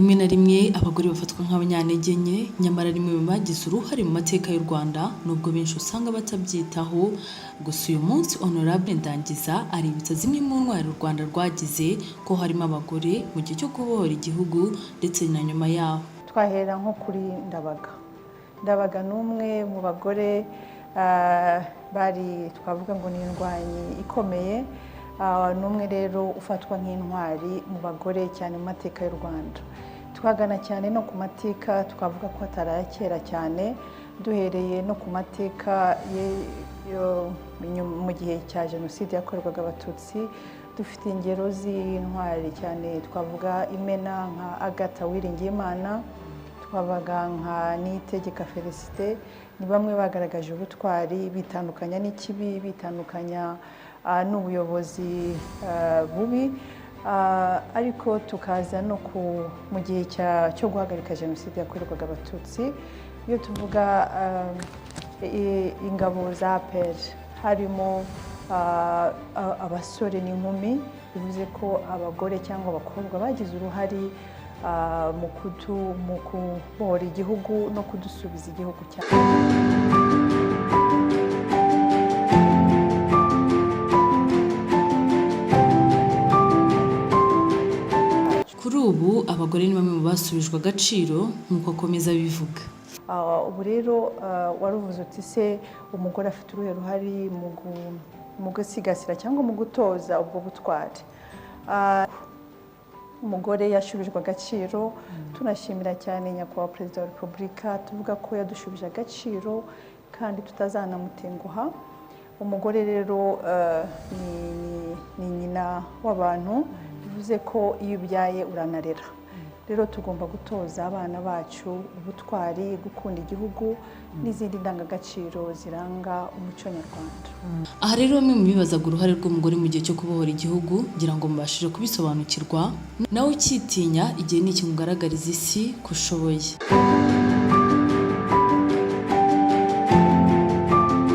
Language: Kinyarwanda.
rimwe na rimwe abagore bafatwa nk'abanyantege nke nyamara rimwe mu bagize uruhare mu mateka y'u Rwanda nubwo benshi usanga batabyitaho. Gusa uyu munsi Honorable Ndangiza aributsa zimwe mu ntwari u Rwanda rwagize ko harimo abagore mu gihe cyo kubohora igihugu ndetse na nyuma yaho. Twahera nko kuri Ndabaga n'umwe mu bagore bari twavuga ngo ni indwanyi ikomeye, n'umwe rero ufatwa nk'intwari mu bagore cyane mu mateka y'u Rwanda. Twagana cyane no ku mateka twavuga ko atari kera cyane, duhereye no ku mateka mu gihe cya Jenoside yakorerwaga Abatutsi. Dufite ingero z'intwari cyane, twavuga Imena nka Agatha Uwiringiyimana, twabaga nka Niyitegeka Felicite. Ni bamwe bagaragaje ubutwari, bitandukanya n'ikibi, bitandukanya n'ubuyobozi bubi, ariko tukaza no mu gihe cyo guhagarika Jenoside yakorerwaga Abatutsi. Iyo tuvuga ingabo za APR harimo abasore n'inkumi, bivuze ko abagore cyangwa abakobwa bagize uruhare mu kubohora igihugu no kudusubiza igihugu cyacu. Kuri ubu abagore ni bamwe mu basubijwe agaciro nk'uko akomeza bivuga. Ubu rero waruvuze uti se umugore afite uruhe ruhare mu gusigasira cyangwa mu gutoza ubwo butwari? Umugore yashubijwe agaciro, tunashimira cyane nyakubahwa Perezida wa Repubulika, tuvuga ko yadushubije agaciro kandi tutazanamutenguha. Umugore rero ni nyina w'abantu, bivuze ko iyo ubyaye uranarera. Rero tugomba gutoza abana bacu ubutwari, gukunda igihugu n'izindi ndangagaciro ziranga umuco nyarwanda. Aha rero bamwe mu bibazaga uruhare rw'umugore mu gihe cyo kubohora igihugu ngira ngo mubashije kubisobanukirwa. Nawe ukitinya igihe ni ikimugaragariza isi ko ushoboye.